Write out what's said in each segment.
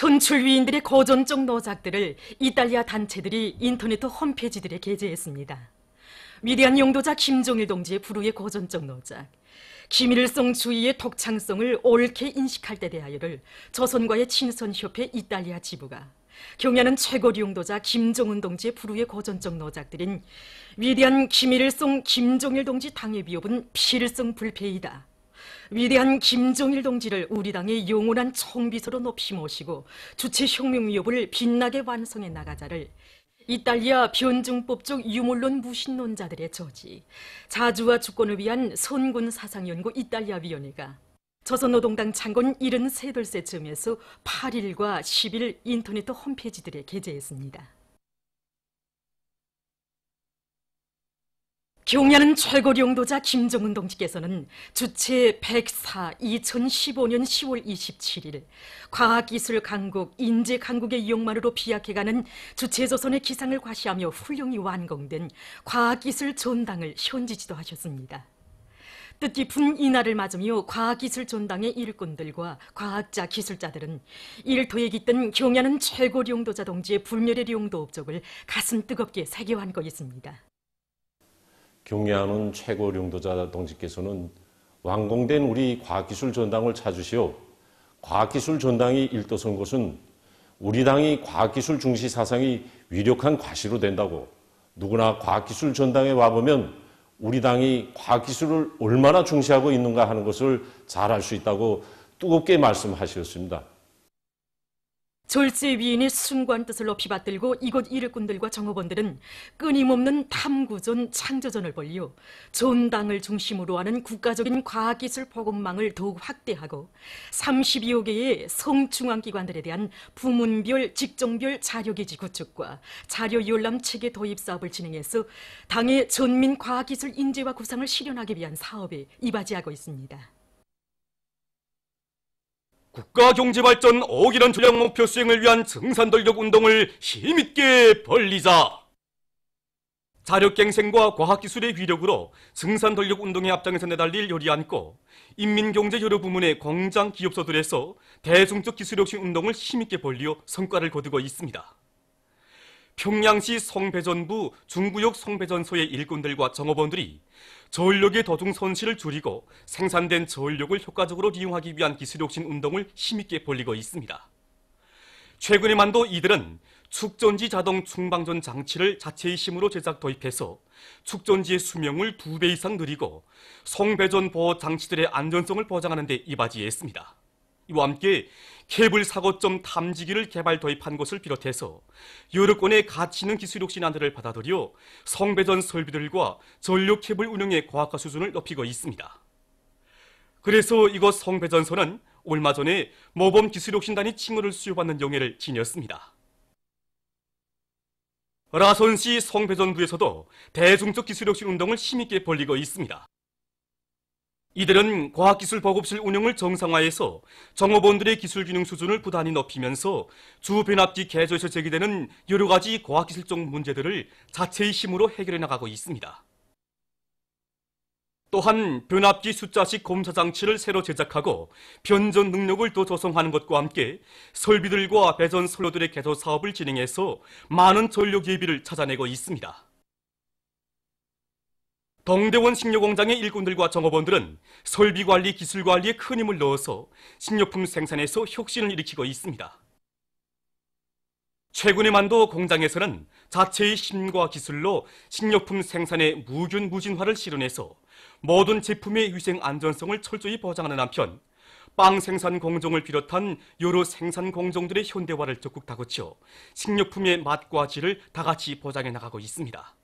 선출위인들의 고전적 노작들을 이탈리아 단체들이 인터넷 홈페이지들에 게재했습니다. 위대한 용도자 김종일 동지의 불후의 고전적 노작, 김일성 주의의 독창성을 옳게 인식할 때 대하여를 조선과의 친선협회 이탈리아 지부가 경야는 최고 용도자 김정은 동지의 불후의 고전적 노작들인 위대한 김일성 김종일 동지 당회비협은 필성 불패이다. 위대한 김종일 동지를 우리 당의 영원한 총비서로 높이 모시고 주체 혁명위협을 빛나게 완성해 나가자를 이탈리아 변증법적 유물론 무신론자들의 저지, 자주와 주권을 위한 선군 사상연구 이탈리아위원회가 조선노동당 창건 73돌째쯤에서 8일과 10일 인터넷 홈페이지들에 게재했습니다. 경야는 최고 용도자 김정은 동지께서는 주체 104 2015년 10월 27일 과학기술 강국, 인재 강국의 역만으로 비약해가는 주체조선의 기상을 과시하며 훌륭히 완공된 과학기술 전당을 현지 지도하셨습니다. 뜻깊은 이날을 맞으며 과학기술 전당의 일꾼들과 과학자, 기술자들은 일터에 깃든 경야는 최고 용도자 동지의 불멸의 용도 업적을 가슴 뜨겁게 새겨안고 있습니다. 경례하는 최고 용도자 동지께서는 완공된 우리 과학기술 전당을 찾으시어 과학기술 전당이 일도선 것은 우리 당이 과학기술 중시 사상이 위력한 과시로 된다고, 누구나 과학기술 전당에 와보면 우리 당이 과학기술을 얼마나 중시하고 있는가 하는 것을 잘 알 수 있다고 뜨겁게 말씀하셨습니다. 졸제 위인의 숭고한 뜻을 높이 받들고 이곳 일꾼들과 정업원들은 끊임없는 탐구전, 창조전을 벌여 전당을 중심으로 하는 국가적인 과학기술 보급망을 더욱 확대하고 32여 개의 성중앙기관들에 대한 부문별, 직종별 자료기지 구축과 자료열람 체계 도입 사업을 진행해서 당의 전민 과학기술 인재와 구상을 실현하기 위한 사업에 이바지하고 있습니다. 국가경제발전 5억이란 전략 목표 수행을 위한 증산돌격 운동을 힘있게 벌리자. 자력갱생과 과학기술의 위력으로 증산돌격 운동의 앞장에서 내달릴 요리안고 인민경제 여러 부문의 공장 기업소들에서 대중적 기술혁신 운동을 힘있게 벌리어 성과를 거두고 있습니다. 평양시 성배전부 중구역 성배전소의 일꾼들과 정업원들이 전력의 도중 손실을 줄이고 생산된 전력을 효과적으로 이용하기 위한 기술혁신 운동을 힘있게 벌리고 있습니다. 최근에만도 이들은 축전지 자동 충방전 장치를 자체의 힘으로 제작 도입해서 축전지의 수명을 2배 이상 늘리고 송배전 보호 장치들의 안전성을 보장하는 데 이바지했습니다. 이와 함께 케이블 사고점 탐지기를 개발 도입한 것을 비롯해서 여러 건의 가치 있는 기술혁신안들을 받아들여 송배전 설비들과 전력 케이블 운영의 과학화 수준을 높이고 있습니다. 그래서 이곳 송배전소는 얼마 전에 모범 기술혁신단이 칭호를 수여받는 영예를 지녔습니다. 라선시 송배전부에서도 대중적 기술혁신 운동을 힘있게 벌리고 있습니다. 이들은 과학기술 보급실 운영을 정상화해서 정업원들의 기술균형 수준을 부단히 높이면서 주변압기 개조에서 제기되는 여러 가지 과학기술적 문제들을 자체의 힘으로 해결해 나가고 있습니다. 또한 변압기 숫자식 검사 장치를 새로 제작하고 변전 능력을 더 조성하는 것과 함께 설비들과 배전 선로들의 개조 사업을 진행해서 많은 전력 예비를 찾아내고 있습니다. 동대원 식료공장의 일꾼들과 정업원들은 설비관리, 기술관리에 큰 힘을 넣어서 식료품 생산에서 혁신을 일으키고 있습니다. 최근에만도 공장에서는 자체의 힘과 기술로 식료품 생산의 무균 무진화를 실현해서 모든 제품의 위생 안전성을 철저히 보장하는 한편 빵 생산 공정을 비롯한 여러 생산 공정들의 현대화를 적극 다그쳐 식료품의 맛과 질을 다같이 보장해 나가고 있습니다.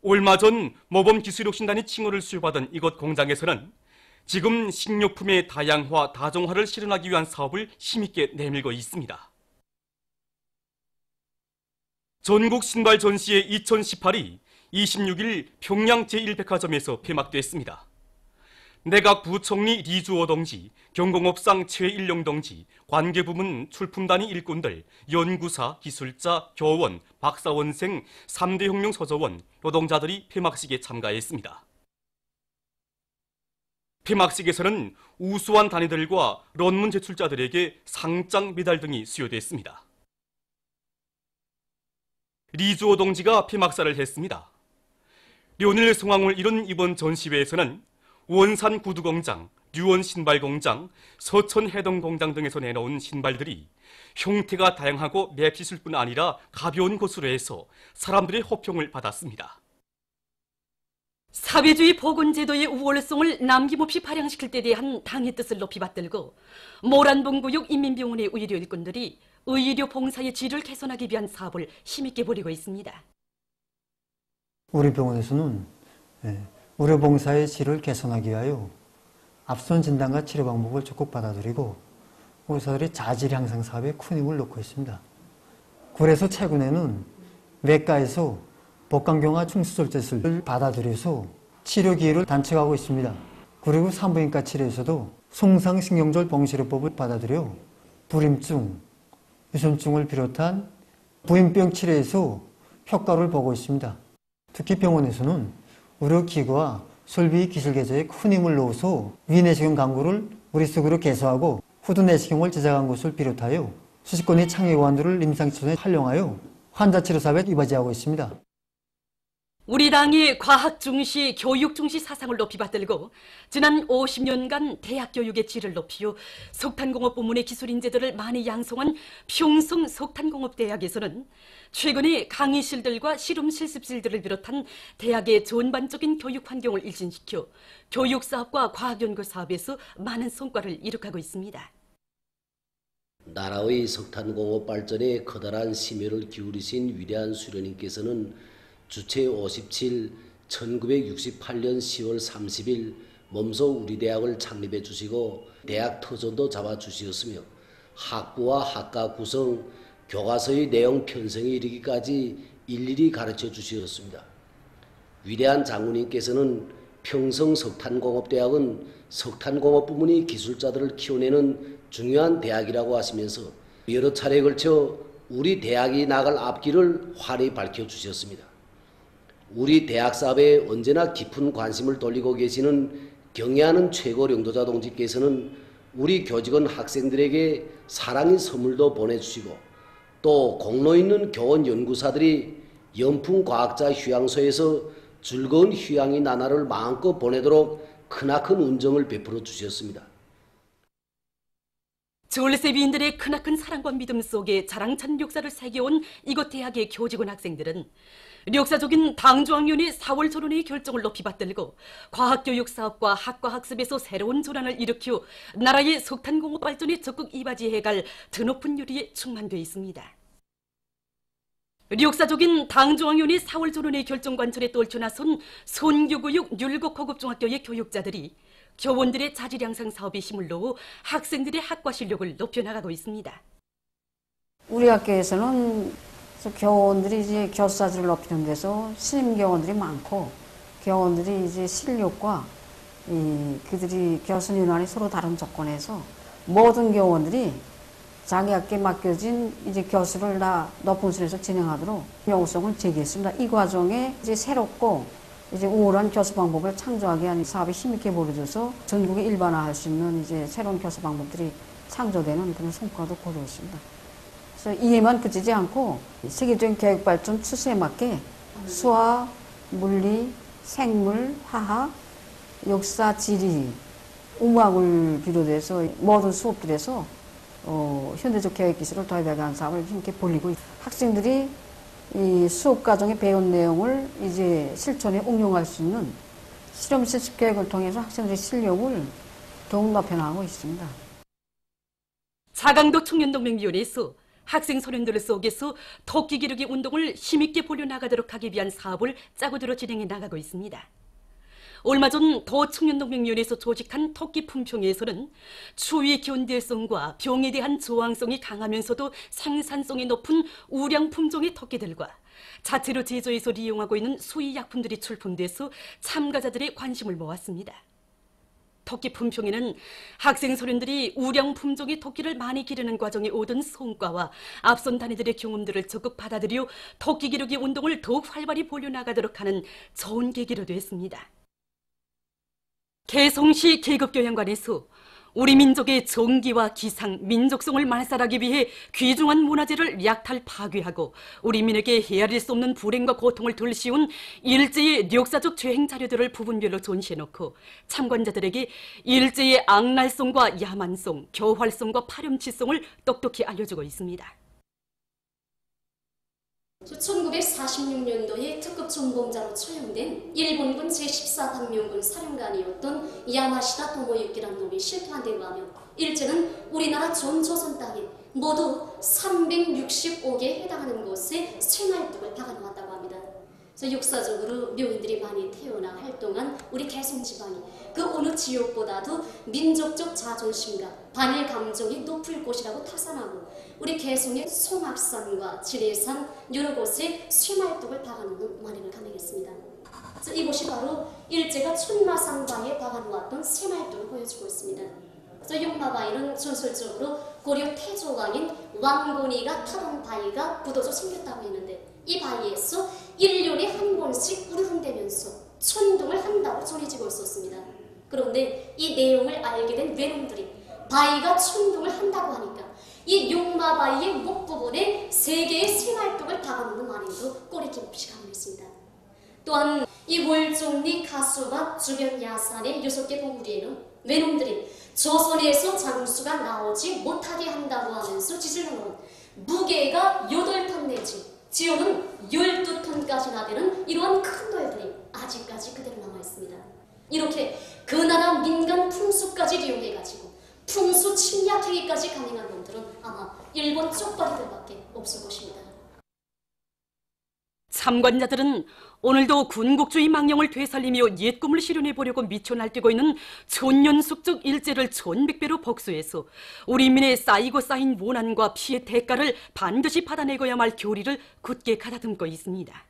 얼마 전 모범 기술혁신단이 칭호를 수여받은 이곳 공장에서는 지금 식료품의 다양화, 다종화를 실현하기 위한 사업을 힘있게 내밀고 있습니다. 전국 신발 전시회 2018이 26일 평양 제1백화점에서 폐막됐습니다. 내각 부총리 리주호 동지, 경공업상 최일용 동지, 관계부문 출품단위 일꾼들, 연구사, 기술자, 교원, 박사원생, 3대 혁명 소조원, 노동자들이 폐막식에 참가했습니다. 폐막식에서는 우수한 단위들과論文제출자들에게 상장 메달 등이 수여됐습니다. 리주호 동지가 폐막사를 했습니다. 료넬 성황을 이룬 이번 전시회에서는 원산 구두공장, 류원 신발공장, 서천 해동공장 등에서 내놓은 신발들이 형태가 다양하고 맵시술뿐 아니라 가벼운 것으로 해서 사람들의 호평을 받았습니다. 사회주의 복원제도의 우월성을 남김없이 발扬시킬 때 대한 당의 뜻을 높이 받들고 모란봉구역 인민병원의 의료 일꾼들이 의료 봉사의 질을 개선하기 위한 사업을 힘있게 벌이고 있습니다. 우리 병원에서는 의료 봉사의 질을 개선하기 위하여 앞선 진단과 치료 방법을 적극 받아들이고 의사들의 자질 향상 사업에 큰 힘을 놓고 있습니다. 그래서 최근에는 외과에서 복강경화 충수절제술을 받아들여서 치료 기회를 단축하고 있습니다. 그리고 산부인과 치료에서도 송상신경절 봉시료법을 받아들여 불임증, 유선증을 비롯한 부인병 치료에서 효과를 보고 있습니다. 특히 병원에서는 의료기구와 설비 기술 개조에 큰 힘을 넣어서 위내시경 강구를 머릿속으로 개소하고 후두내시경을 제작한 것을 비롯하여 수십 건의 창의원들을 임상시설에 활용하여 환자 치료 사업에 이바지하고 있습니다. 우리 당이 과학 중시, 교육 중시 사상을 높이 받들고 지난 50년간 대학 교육의 질을 높이어 석탄공업 부문의 기술 인재들을 많이 양성한 평성 석탄공업대학에서는 최근에 강의실들과 실험 실습실들을 비롯한 대학의 전반적인 교육 환경을 일진시켜 교육 사업과 과학 연구 사업에서 많은 성과를 이룩하고 있습니다. 나라의 석탄공업 발전에 커다란 심혈을 기울이신 위대한 수련님께서는 주체 57, 1968년 10월 30일 몸소 우리 대학을 창립해 주시고 대학 터전도 잡아 주시었으며 학부와 학과 구성, 교과서의 내용 편성에 이르기까지 일일이 가르쳐 주시었습니다. 위대한 장군님께서는 평성 석탄공업대학은 석탄공업 부문의 기술자들을 키워내는 중요한 대학이라고 하시면서 여러 차례에 걸쳐 우리 대학이 나갈 앞길을 환히 밝혀주셨습니다. 우리 대학 사업에 언제나 깊은 관심을 돌리고 계시는 경애하는 최고領導자 동지께서는 우리 교직원 학생들에게 사랑의 선물도 보내주시고 또 공로 있는 교원 연구사들이 연풍과학자 휴양소에서 즐거운 휴양의 나날을 마음껏 보내도록 크나큰 운정을 베풀어 주셨습니다. 졸세비인들의 크나큰 사랑과 믿음 속에 자랑찬 역사를 새겨온 이곳 대학의 교직원 학생들은 역사적인 당조학년의 4월 전원의 결정을 높이 받들고 과학교육 사업과 학과 학습에서 새로운 전환을 일으켜 나라의 석탄공업 발전에 적극 이바지해갈 드높은 유리에 충만되어 있습니다. 역사적인 당조학년의 4월 전원의 결정 관철에 떨쳐나선 선교구역 율곡고급중학교의 교육자들이 교원들의 자질 향상 사업에 힘을 넣어 학생들의 학과 실력을 높여나가고 있습니다. 우리 학교에서는 교원들이 이제 교사질을 높이는 데서 신임 교원들이 많고 교원들이 이제 실력과 그들이 교수님과는 서로 다른 조건에서 모든 교원들이 자기 학교에 맡겨진 이제 교수를 다 높은 수준에서 진행하도록 요구성을 제기했습니다. 이 과정에 이제 새롭고 이제 우월한 교수 방법을 창조하기 위한 사업이 힘있게 벌어져서 전국에 일반화할 수 있는 이제 새로운 교수 방법들이 창조되는 그런 성과도 거두었습니다. 그래서 이에만 그치지 않고 세계적인 교육 발전 추세에 맞게 수학, 물리, 생물, 화학, 역사, 지리, 음악을 비롯해서 모든 수업들에서 현대적 교육 기술을 도입해가는 사업을 힘있게 벌이고 학생들이 이 수업 과정에 배운 내용을 이제 실천에 응용할 수 있는 실험 실습 교육을 통해서 학생들의 실력을 더욱 높여나가고 있습니다. 자강도 청년동맹위원회에서 학생 소년들 속에서 토끼 기르기 운동을 힘있게 벌여나가도록 하기 위한 사업을 짜고 들어 진행해 나가고 있습니다. 얼마 전 도청년동맹위원회에서 조직한 토끼 품평회에서는 추위 견딜성과 병에 대한 저항성이 강하면서도 생산성이 높은 우량 품종의 토끼들과 자체로 제조해서 이용하고 있는 수의 약품들이 출품돼서 참가자들의 관심을 모았습니다. 토끼 품평회는 학생 소년들이 우량 품종의 토끼를 많이 기르는 과정에 얻은 성과와 앞선 단위들의 경험들을 적극 받아들여 토끼 기르기 운동을 더욱 활발히 벌여나가도록 하는 좋은 계기로 됐습니다. 개성시 계급교양관에서 우리 민족의 정기와 기상, 민족성을 말살하기 위해 귀중한 문화재를 약탈 파괴하고 우리 민에게 헤아릴 수 없는 불행과 고통을 덜 씌운 일제의 역사적 죄행 자료들을 부분별로 전시해놓고 참관자들에게 일제의 악랄성과 야만성, 교활성과 파렴치성을 똑똑히 알려주고 있습니다. 1946년도에 특급 전봉자로 처형된 일본군 제14방명군 사령관이었던 야마시다 도모유키라는 놈이 실토한 데 의하며 일제는 우리나라 전 조선 땅에 모두 365개에 해당하는 곳에 쇠날뚝을 박아놓았다고 합니다. 그래서 역사적으로 묘인들이 많이 태어나 활동한 우리 개성지방이 그 어느 지역보다도 민족적 자존심과 반일 감정이 높을 곳이라고 타산하고 우리 개성의 송악산과 지리산 여러 곳에 쇠말뚝을 박아놓는 만행을 감행했습니다. 그래서 이곳이 바로 일제가 천마상방에 박아놓았던 쇠말뚝을 보여주고 있습니다. 그래서 용마바위는 전설적으로 고려 태조왕인 왕곤이가 타던 바위가 굳어져 생겼다고 했는데 이 바위에서 1년에 한 번씩 우르릉대면서 천둥을 한다고 전해지고 있었습니다. 그런데 이 내용을 알게 된 외놈들이 바위가 천둥을 한다고 하니까 이 용마바위의 목 부분에 3개의 쇠말뚝을 박아놓는 만행도 꼬리낌 없이 감행했습니다. 또한 이 월종리 가수밭 주변 야산의 6개 봉우리에는 외놈들이 조선에서 장수가 나오지 못하게 한다고 하면서 지질러놓은 무게가 8톤 내지 지형은 12톤까지나 되는 이러한 큰 돌들이 아직까지 그대로 남아있습니다. 이렇게 그 나라 민간 풍수까지 이용해가지고 풍수 침략행위까지 가능한 놈들은 아마 일본 쪽발이들밖에 없을 것입니다. 참관자들은 오늘도 군국주의 망령을 되살리며 옛 꿈을 실현해보려고 미쳐 날뛰고 있는 천년숙적 일제를 1100배로 복수해서 우리 민에 쌓이고 쌓인 원한과 피해 대가를 반드시 받아내고야 말 교리를 굳게 가다듬고 있습니다.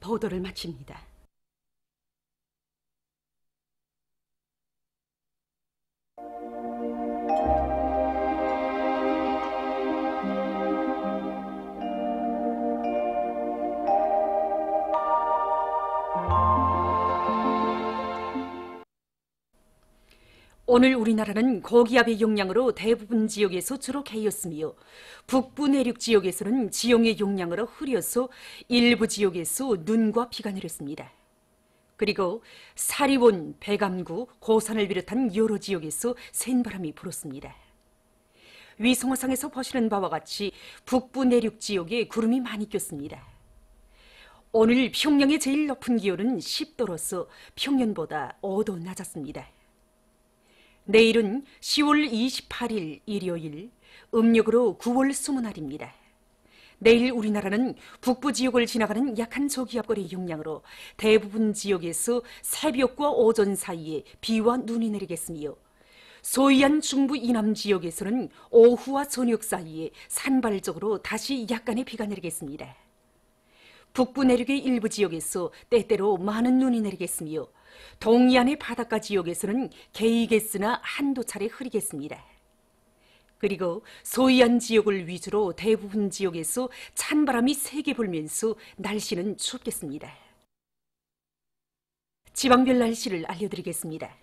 보도를 마칩니다. 오늘 우리나라는 고기압의 용량으로 대부분 지역에서 주로 개였으며 북부 내륙 지역에서는 지형의 용량으로 흐려서 일부 지역에서 눈과 비가 내렸습니다. 그리고 사리원, 백암구, 고산을 비롯한 여러 지역에서 센바람이 불었습니다. 위성어상에서 보시는 바와 같이 북부 내륙 지역에 구름이 많이 꼈습니다. 오늘 평양의 제일 높은 기온은 10도로서 평년보다 5도 낮았습니다. 내일은 10월 28일 일요일, 음력으로 9월 20날입니다. 내일 우리나라는 북부 지역을 지나가는 약한 저기압거리 용량으로 대부분 지역에서 새벽과 오전 사이에 비와 눈이 내리겠으며 소위안 중부 이남 지역에서는 오후와 저녁 사이에 산발적으로 다시 약간의 비가 내리겠습니다. 북부 내륙의 일부 지역에서 때때로 많은 눈이 내리겠으며 동해안의 바닷가 지역에서는 개이겠으나 한두 차례 흐리겠습니다. 그리고 소이안 지역을 위주로 대부분 지역에서 찬바람이 세게 불면서 날씨는 춥겠습니다. 지방별 날씨를 알려드리겠습니다.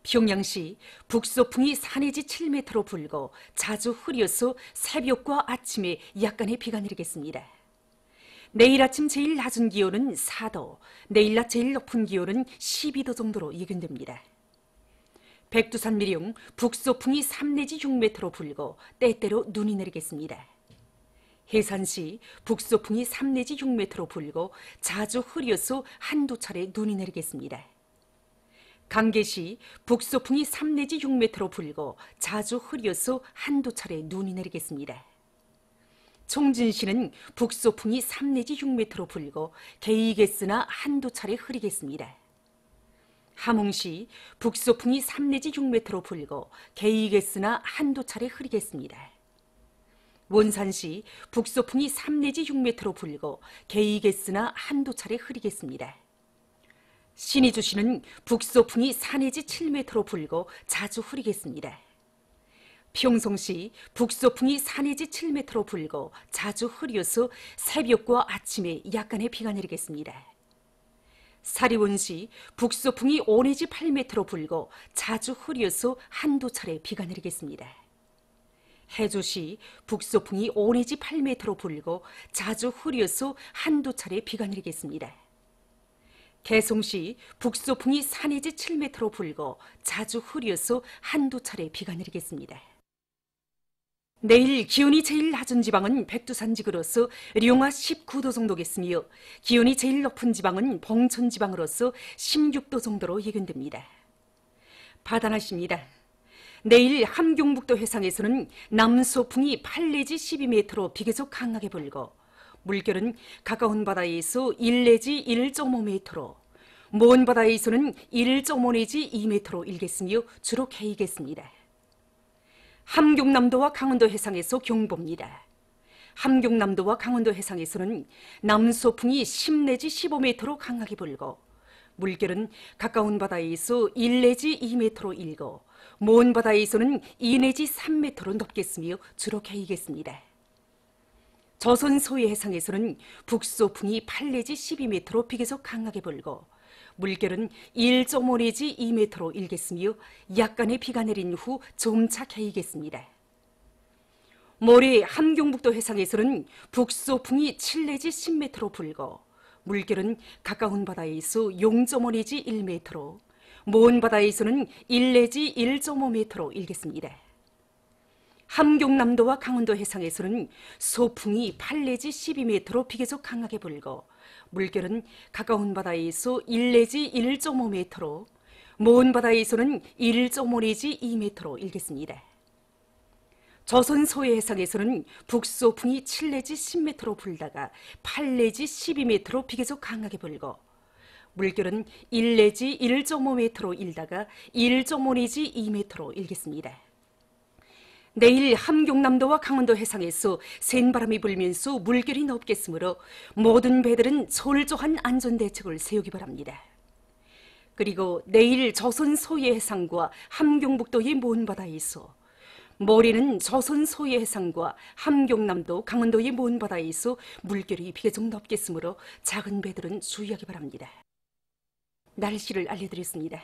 평양시 북소풍이 4 내지 7m로 불고 자주 흐려서 새벽과 아침에 약간의 비가 내리겠습니다. 내일 아침 제일 낮은 기온은 4도, 내일 낮 제일 높은 기온은 12도 정도로 예견됩니다. 백두산 미령 북소풍이 3 내지 6m로 불고 때때로 눈이 내리겠습니다. 해산시 북소풍이 3 내지 6m로 불고 자주 흐려서 한두 차례 눈이 내리겠습니다. 강계시 북소풍이 3 내지 6m로 불고 자주 흐려서 한두 차례 눈이 내리겠습니다. 총진시는 북소풍이 3 내지 6m로 불고 개이겠으나 한두 차례 흐리겠습니다. 함흥시 북소풍이 3 내지 6m로 불고 개이겠으나 한두 차례 흐리겠습니다. 원산시 북소풍이 3 내지 6m로 불고 개이겠으나 한두 차례 흐리겠습니다. 신의주시는 북소풍이 4 내지 7m로 불고 자주 흐리겠습니다. 평송시 북소풍이 4 내지 7m로 불고 자주 흐려서 새벽과 아침에 약간의 비가 내리겠습니다. 사리원시 북소풍이 5 내지 8m로 불고 자주 흐려서 한두 차례 비가 내리겠습니다. 해주시 북소풍이 5 내지 8m로 불고 자주 흐려서 한두 차례 비가 내리겠습니다. 개송시 북소풍이 4 내지 7m로 불고 자주 흐려서 한두 차례 비가 내리겠습니다. 내일 기온이 제일 낮은 지방은 백두산지구로서 룡화 19도 정도겠으며 기온이 제일 높은 지방은 봉천지방으로서 16도 정도로 예견됩니다. 바다날씨입니다. 내일 함경북도 해상에서는 남소풍이 8 내지 12m로 비교적 강하게 불고 물결은 가까운 바다에서 1 내지 1.5m로 먼 바다에서는 1.5 내지 2m로 일겠으며 주로 개이겠습니다. 함경남도와 강원도 해상에서 경보입니다. 함경남도와 강원도 해상에서는 남소풍이 10 내지 15m로 강하게 불고 물결은 가까운 바다에서 1 내지 2m로 일고 먼 바다에서는 2 내지 3m로 높겠으며 주로 개이겠습니다. 조선 소해 해상에서는 북소풍이 8 내지 12m로 비교적 강하게 불고 물결은 1.5 내지 2m로 일겠으며 약간의 비가 내린 후 점차 개이겠습니다. 모레 함경북도 해상에서는 북소풍이 7 내지 10m로 불고 물결은 가까운 바다에서 0.5 내지 1m로 먼 바다에서는 1 내지 1.5m로 일겠습니다. 함경남도와 강원도 해상에서는 소풍이 8 내지 12m로 비교적 강하게 불고 물결은 가까운 바다에서 1 내지 1.5m로 먼 바다에서는 1.5 내지 2m로 일겠습니다. 조선 소해 해상에서는 북소풍이 7 내지 10m로 불다가 8 내지 12m로 비교적 강하게 불고 물결은 1 내지 1.5m로 일다가 1.5 내지 2m로 일겠습니다. 내일 함경남도와 강원도 해상에서 센 바람이 불면서 물결이 높겠으므로 모든 배들은 철저한 안전대책을 세우기 바랍니다. 그리고 내일 조선 소해 해상과 함경북도의 먼 바다에서 모레는 조선 소해 해상과 함경남도, 강원도의 먼 바다에서 물결이 비교적 높겠으므로 작은 배들은 주의하기 바랍니다. 날씨를 알려드렸습니다.